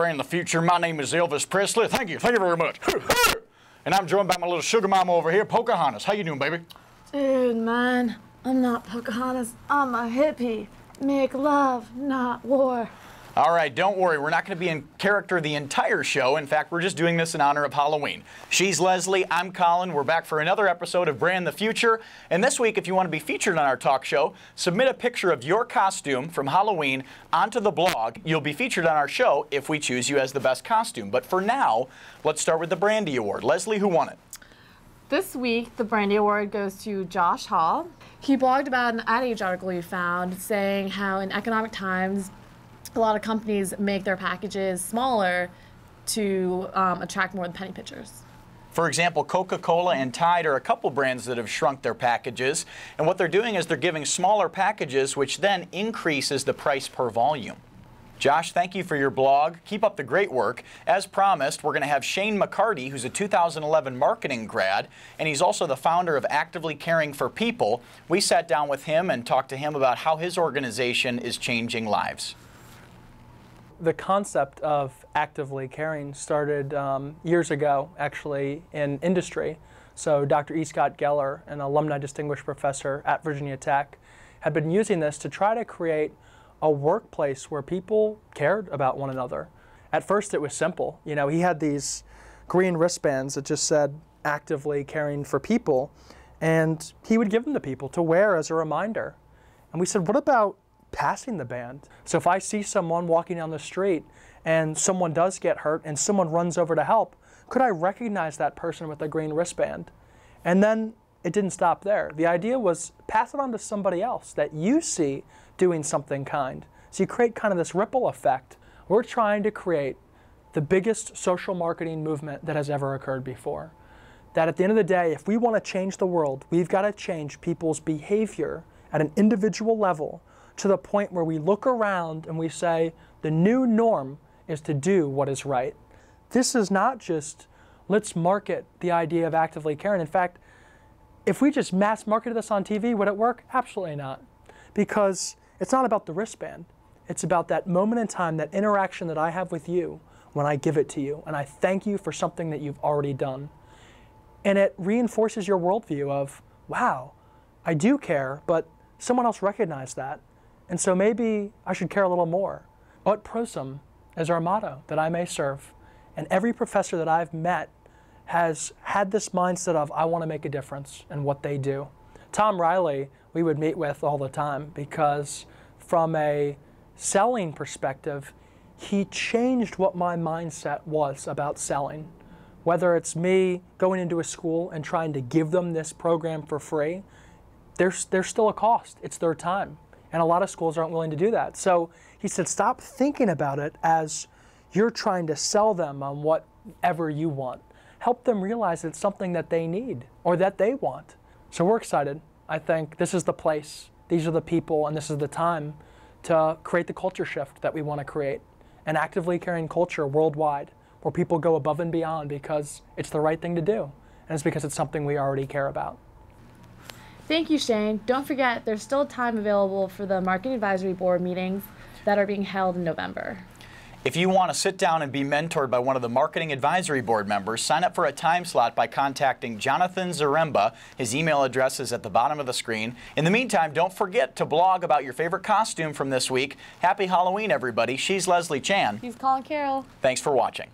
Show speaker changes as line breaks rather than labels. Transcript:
Brand the Future. My name is Elvis Presley. Thank you very much. And I'm joined by my little sugar mama over here, Pocahontas. How you doing, baby?
Dude, man, I'm not Pocahontas. I'm a hippie. Make love, not war.
All right, don't worry. We're not going to be in character the entire show. In fact, we're just doing this in honor of Halloween. She's Leslie. I'm Collin. We're back for another episode of Brand the Future. And this week, if you want to be featured on our talk show, submit a picture of your costume from Halloween onto the blog. You'll be featured on our show if we choose you as the best costume. But for now, let's start with the Brandy Award. Leslie, who won it?
This week, the Brandy Award goes to Josh Hall. He blogged about an Ad Age article he found saying how in economic times, a lot of companies make their packages smaller to attract more penny pitchers.
For example, Coca-Cola and Tide are a couple brands that have shrunk their packages. And what they're doing is they're giving smaller packages, which then increases the price per volume. Josh, thank you for your blog. Keep up the great work. As promised, we're going to have Shane McCarty, who's a 2011 marketing grad, and he's also the founder of Actively Caring for People. We sat down with him and talked to him about how his organization is changing lives.
The concept of actively caring started years ago, actually, in industry. So Dr. E. Scott Geller, an alumni distinguished professor at Virginia Tech, had been using this to try to create a workplace where people cared about one another. At first it was simple. You know, he had these green wristbands that just said actively caring for people, and he would give them to people to wear as a reminder. And we said, what about passing the band? So if I see someone walking down the street and someone does get hurt and someone runs over to help, could I recognize that person with a green wristband? And then it didn't stop there. The idea was pass it on to somebody else that you see doing something kind. So you create kind of this ripple effect. We're trying to create the biggest social marketing movement that has ever occurred before. That at the end of the day, if we want to change the world, we've got to change people's behavior at an individual level to the point where we look around and we say, the new norm is to do what is right. This is not just, let's market the idea of actively caring. In fact, if we just mass marketed this on TV, would it work? Absolutely not. Because it's not about the wristband. It's about that moment in time, that interaction that I have with you when I give it to you, and I thank you for something that you've already done. And it reinforces your worldview of, wow, I do care, but someone else recognized that. And so maybe I should care a little more. Ut prosum is our motto, that I may serve. And every professor that I've met has had this mindset of, I want to make a difference in what they do. Tom Riley, we would meet with all the time because from a selling perspective, he changed what my mindset was about selling. Whether it's me going into a school and trying to give them this program for free, there's still a cost. It's their time. And a lot of schools aren't willing to do that. So he said, stop thinking about it as you're trying to sell them on whatever you want. Help them realize it's something that they need or that they want. So we're excited. I think this is the place, these are the people, and this is the time to create the culture shift that we want to create. An actively caring culture worldwide where people go above and beyond because it's the right thing to do. And it's because it's something we already care about.
Thank you, Shane. Don't forget, there's still time available for the Marketing Advisory Board meetings that are being held in November.
If you want to sit down and be mentored by one of the Marketing Advisory Board members, sign up for a time slot by contacting Jonathan Zaremba. His email address is at the bottom of the screen. In the meantime, don't forget to blog about your favorite costume from this week. Happy Halloween, everybody. She's Leslie Chan.
He's Collin Carroll.
Thanks for watching.